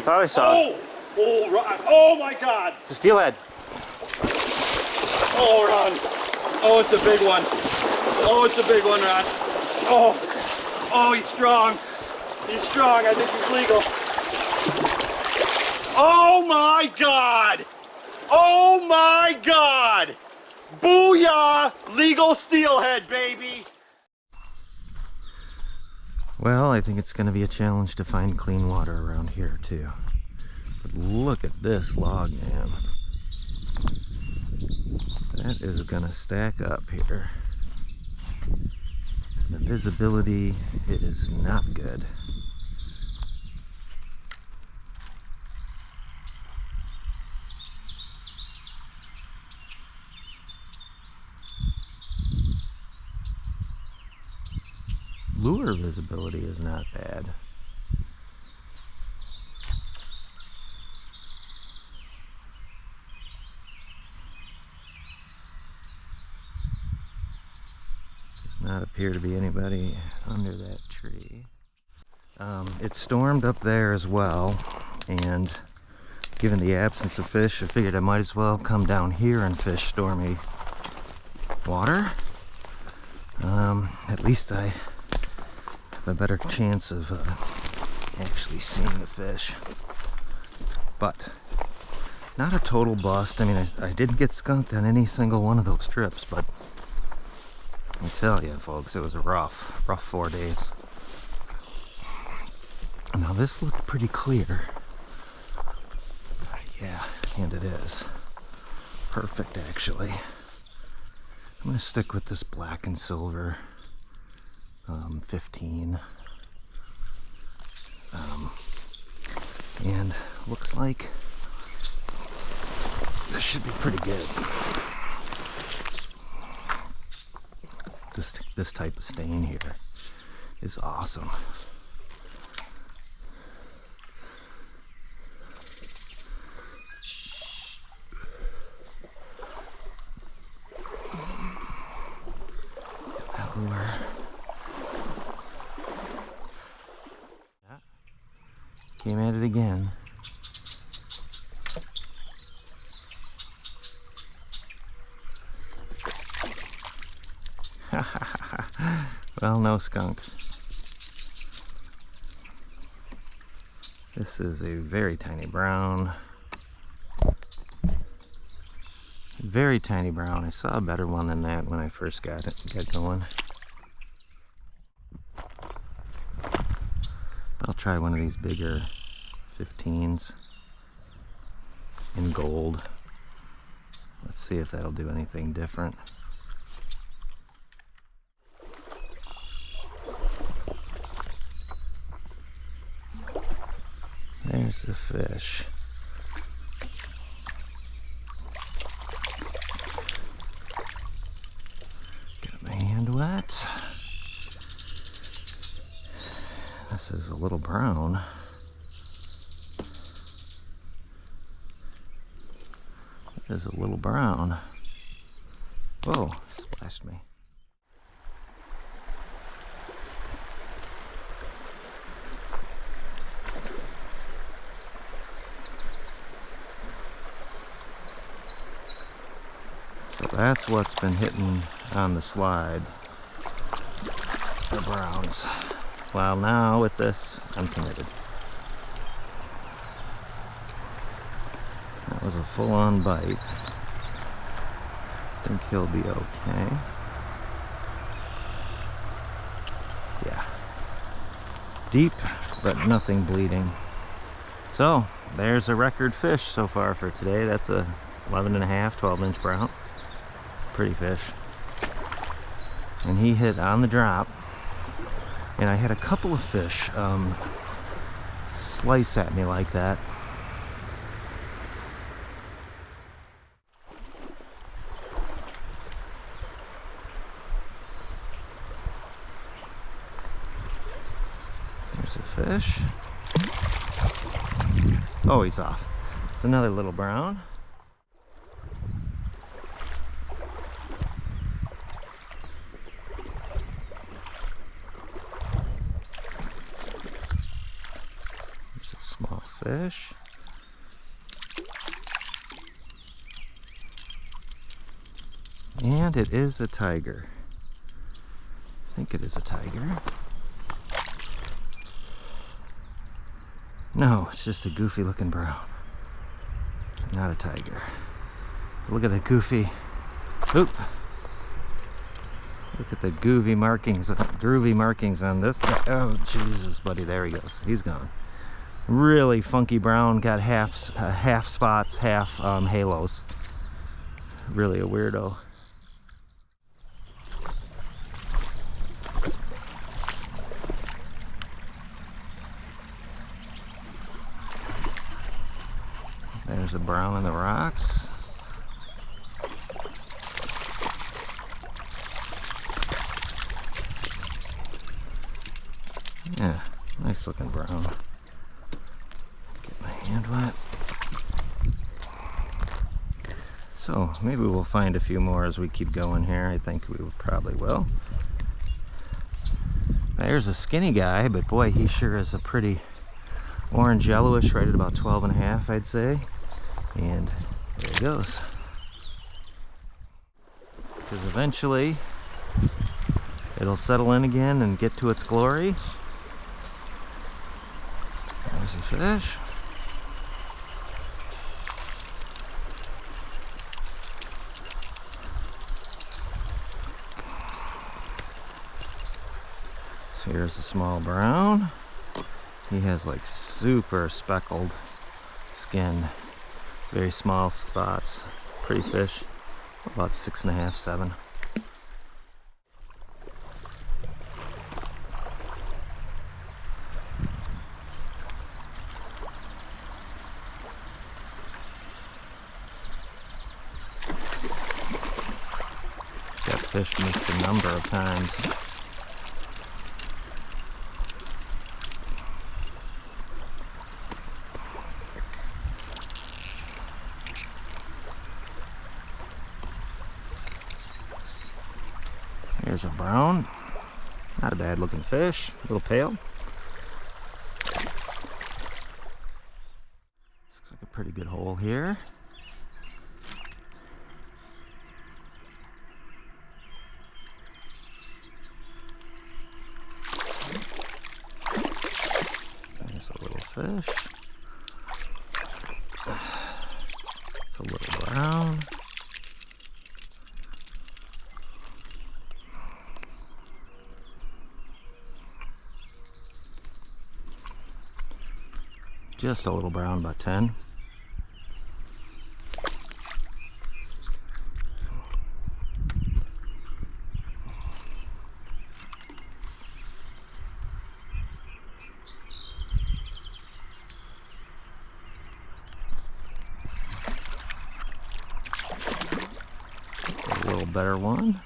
thought I saw it. Oh my God! It's a steelhead. Oh, Ron. Oh, it's a big one. Oh, it's a big one, Ron. Oh, he's strong. He's strong. I think he's legal. Oh my God! Oh my God! Booyah! Legal steelhead, baby! Well, I think it's going to be a challenge to find clean water around here too. But look at this log, man. That is going to stack up here. The visibility, it is not good. Lure visibility is not bad. Does not appear to be anybody under that tree. It stormed up there as well, and given the absence of fish, I figured I might as well come down here and fish stormy water. At least I have a better chance of actually seeing the fish. But not a total bust. I mean, I didn't get skunked on any single one of those trips, but I tell you folks, it was a rough 4 days. Now this looked pretty clear. Yeah, and it is. Perfect, actually. I'm gonna stick with this black and silver 15. And looks like this should be pretty good. This type of stain here is awesome. That lure. Came at it again. Well, no skunk. This is a very tiny brown. Very tiny brown. I saw a better one than that when I first got going. I'll try one of these bigger 15s in gold. Let's see if that'll do anything different. There's the fish. Got my hand wet. This is a little brown. It is a little brown. Whoa, splashed me. So that's what's been hitting on the slide, the browns. Well, now with this, I'm committed. That was a full-on bite. I think he'll be okay. Yeah. Deep, but nothing bleeding. So, there's a record fish so far for today. That's a 11.5, 12-inch brown. Pretty fish. And he hit on the drop. And I had a couple of fish slice at me like that. There's a fish. Oh, he's off. It's another little brown. Fish. fish. And it is a tiger. I think it is a tiger. No, it's just a goofy looking brown. Not a tiger. Look at the goofy. Oop. Look at the groovy markings on this. Oh, Jesus, buddy. There he goes. He's gone. Really funky brown. Got half spots, half halos. Really a weirdo. There's a brown in the rocks. Yeah, nice looking brown. Get my hand wet. So maybe we'll find a few more as we keep going here. I think we probably will. There's a skinny guy, but boy, he sure is a pretty orange yellowish, right at about 12.5, I'd say. And there he goes. Because eventually it'll settle in again and get to its glory. There's a fish. So here's a small brown. He has like super speckled skin. Very small spots. Pretty fish. About 6.5, 7. Got fished missed a number of times. There's a brown. Not a bad looking fish. A little pale. Looks like a pretty good hole here. There's a little fish. It's a little brown. Just a little brown, about 10. A little better one.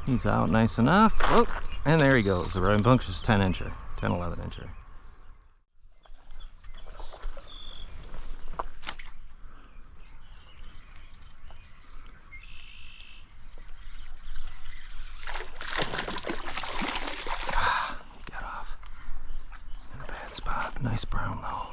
He's out nice enough. Oh, and there he goes. The rambunctious 10-incher, 10, 11-incher. Got off. In a bad spot. Nice brown though.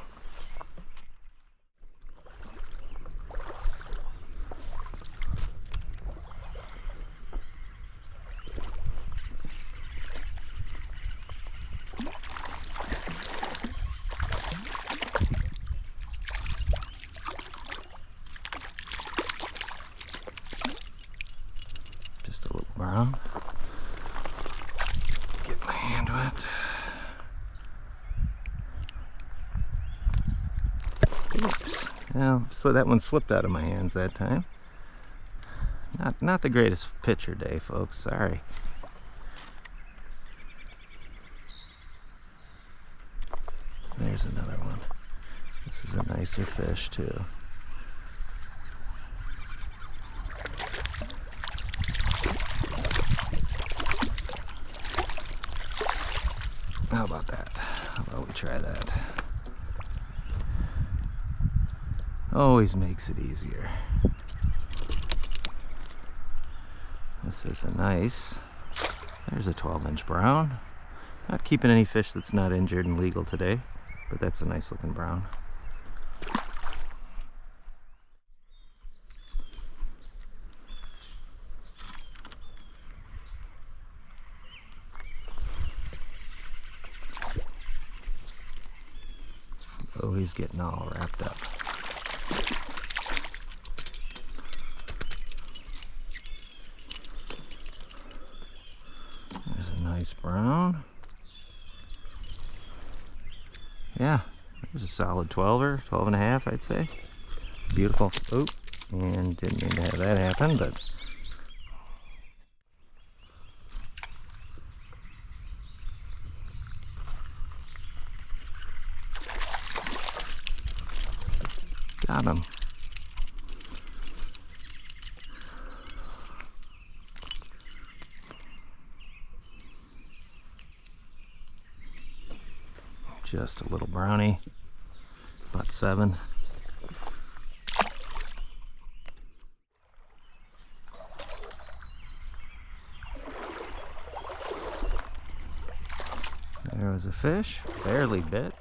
Just a little brown. Get my hand wet. Oops. Well, so that one slipped out of my hands that time. Not the greatest picture day, folks. Sorry. There's another one. This is a nicer fish too. How about that? How about we try that? Always makes it easier. This is a nice, there's a 12-inch brown. Not keeping any fish that's not injured and legal today, but that's a nice looking brown. Oh, he's getting all wrapped up. There's a nice brown. Yeah, there's a solid 12er, 12 and a half, I'd say. Beautiful. Oh, and didn't mean to have that happen, but got him. Just a little brownie, about 7. There was a fish, barely bit.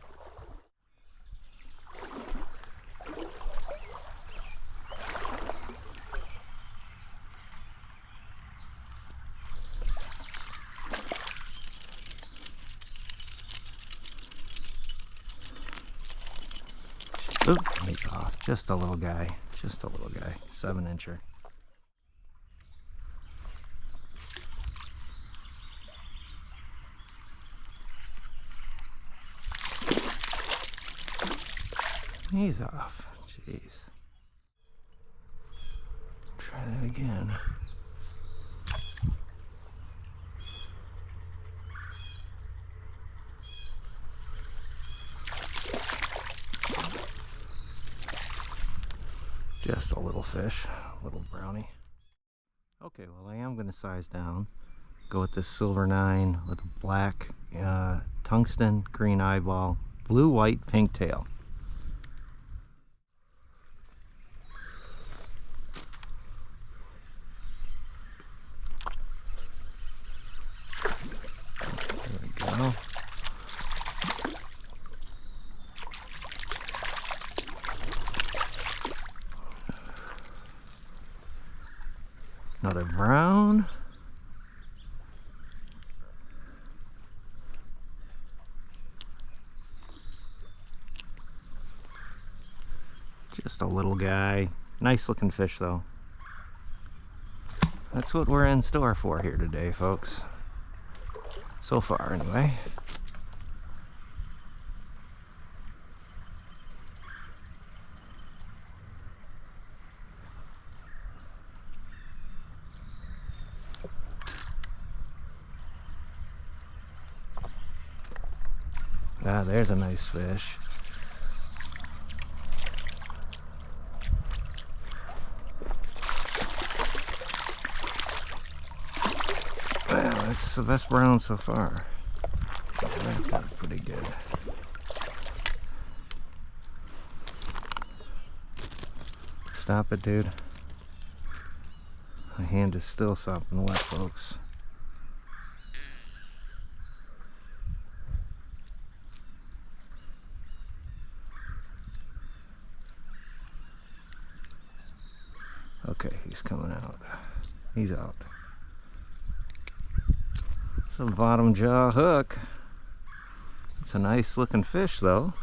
Oop, he's off. Just a little guy. Just a little guy. 7-incher. He's off. Jeez. Try that again. Just a little fish, a little brownie. Okay, well I am going to size down. Go with this silver 9 with a black tungsten green eyeball, blue, white, pink tail. There we go. Another brown. Just a little guy. Nice looking fish though. That's what we're in store for here today, folks. So far anyway. Ah, there's a nice fish. Well, that's the best brown so far. He's wrapped up pretty good. Stop it, dude. My hand is still sopping wet, folks. Okay, he's coming out. He's out. It's a bottom jaw hook. It's a nice looking fish though.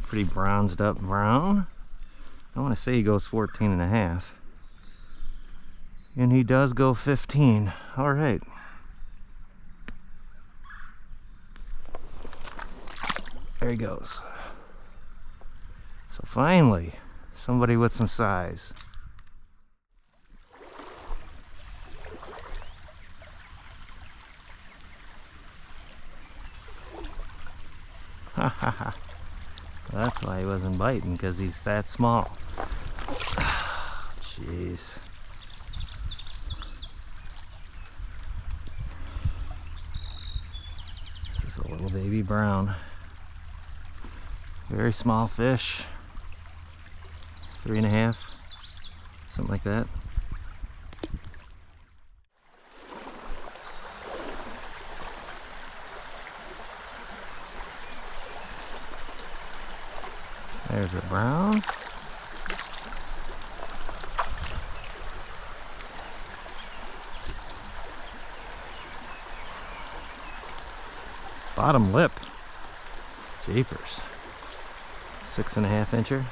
Pretty bronzed up brown. I want to say he goes 14 and a half. And he does go 15. All right. There he goes. So finally, somebody with some size. Ha ha ha. That's why he wasn't biting, because he's that small. Jeez. This is a little baby brown. Very small fish. 3.5, something like that. There's a brown. Bottom lip. Jeepers. 6.5 incher.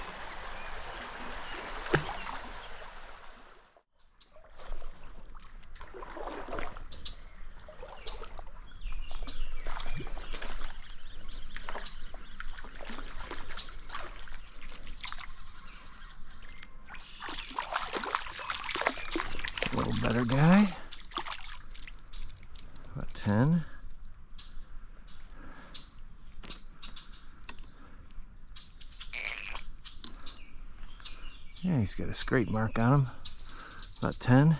A little better guy. About 10. Yeah, he's got a scrape mark on him. About 10.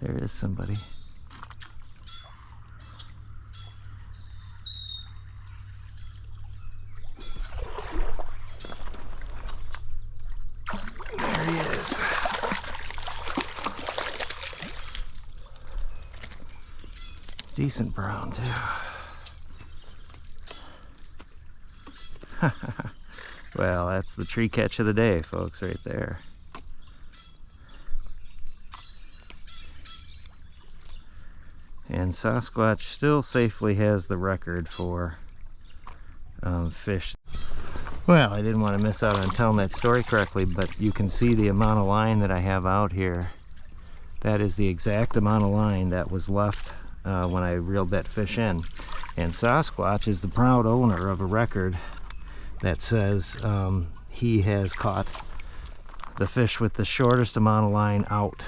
There is somebody. There he is. Decent brown too. Well, that's the tree catch of the day, folks, right there. And Sasquatch still safely has the record for fish. Well, I didn't want to miss out on telling that story correctly, but you can see the amount of line that I have out here. That is the exact amount of line that was left when I reeled that fish in. And Sasquatch is the proud owner of a record that says he has caught the fish with the shortest amount of line out.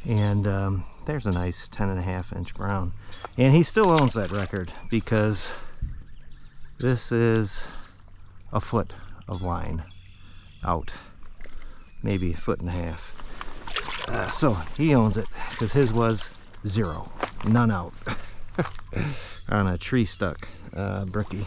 And there's a nice 10.5 inch brown. And he still owns that record because this is a foot of line out. Maybe a foot and a half. So he owns it because his was 0. None out. On a tree stuck brookie.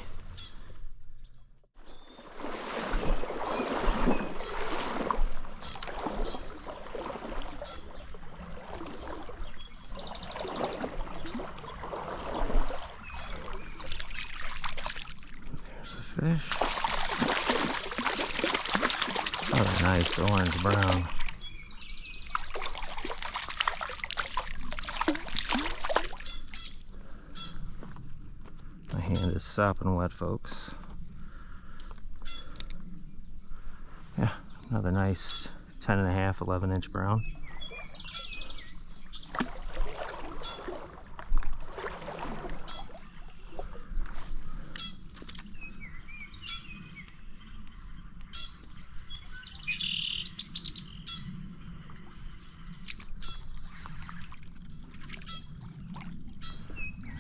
Fish. Oh, nice orange brown. My hand is sopping wet, folks. Yeah, another nice 10.5, 11 inch brown.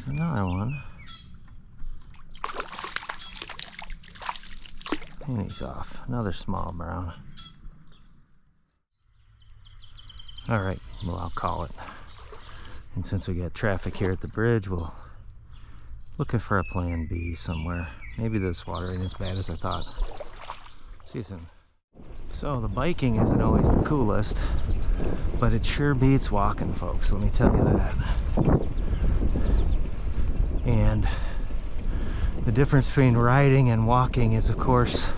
Another one. And he's off. Another small brown. Alright, well, I'll call it. And since we got traffic here at the bridge, we'll looking for a plan B somewhere. Maybe this water ain't as bad as I thought. See you soon. So the biking isn't always the coolest, but it sure beats walking, folks, let me tell you that. And the difference between riding and walking is, of course,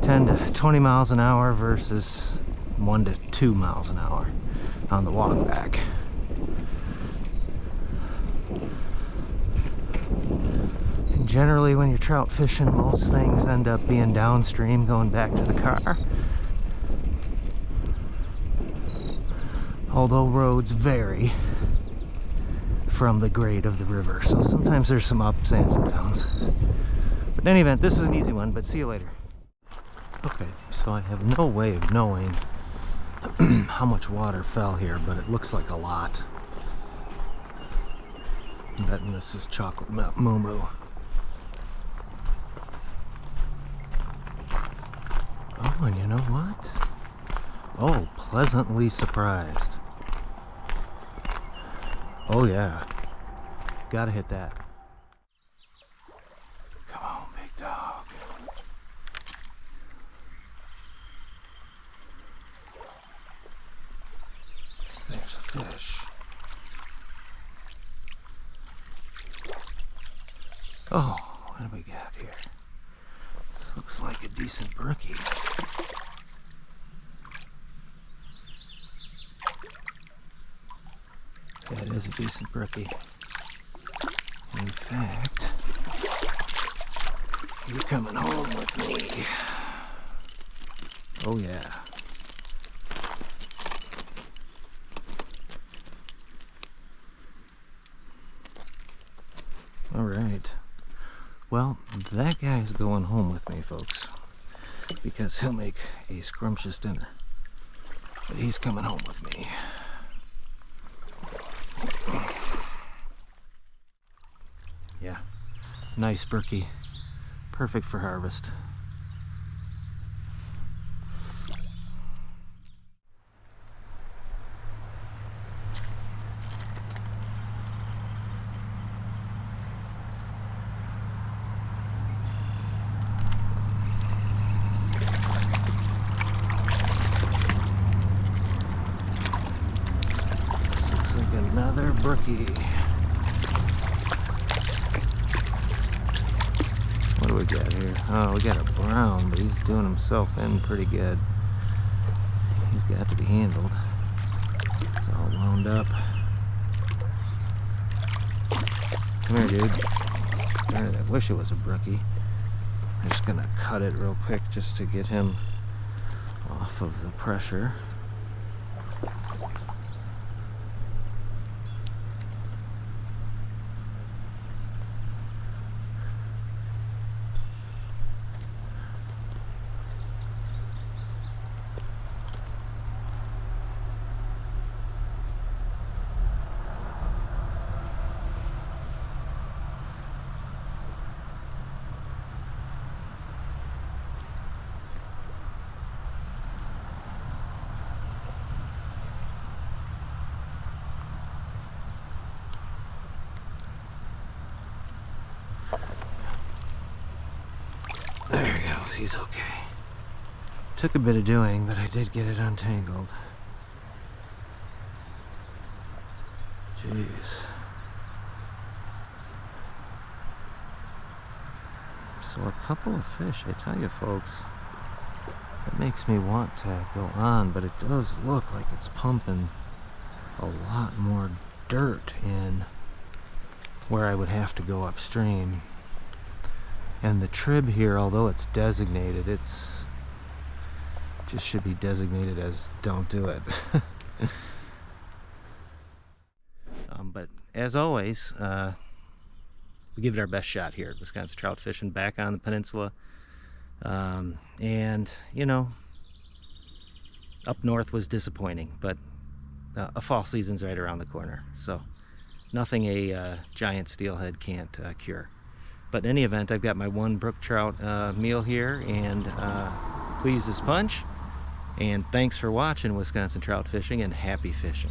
10 to 20 miles an hour versus 1 to 2 miles an hour on the walk back. And generally when you're trout fishing, most things end up being downstream going back to the car. Although roads vary from the grade of the river, so sometimes there's some ups and some downs. But in any event, this is an easy one, but see you later. Okay, so I have no way of knowing how much water fell here, but it looks like a lot. I'm betting this is chocolate moo. Oh, and you know what? Oh, pleasantly surprised. Oh yeah, gotta hit that. Come on, big dog. There's a fish. Oh, what do we got here? This looks like a decent brookie. That is a decent brookie. In fact, you're coming home with me. Oh yeah. All right. Well, that guy's going home with me, folks, because he'll make a scrumptious dinner. But he's coming home with me. Yeah, nice brookie. Perfect for harvest. Another brookie. What do we got here? Oh, we got a brown, but he's doing himself in pretty good. He's got to be handled. It's all wound up. Come here, dude. I wish it was a brookie. I'm just gonna cut it real quick just to get him off of the pressure. There he goes, he's okay. Took a bit of doing, but I did get it untangled. Jeez. So a couple of fish, I tell you folks, it makes me want to go on, but it does look like it's pumping a lot more dirt in where I would have to go upstream. And the trib here, although it's designated, it's just should be designated as don't do it. But as always, we give it our best shot here at Wisconsin Trout Fishing back on the peninsula. And you know, up north was disappointing, but a fall season's right around the corner, so nothing a giant steelhead can't cure. But in any event, I've got my one brook trout meal here, and pleased as punch. And thanks for watching Wisconsin Trout Fishing, and happy fishing.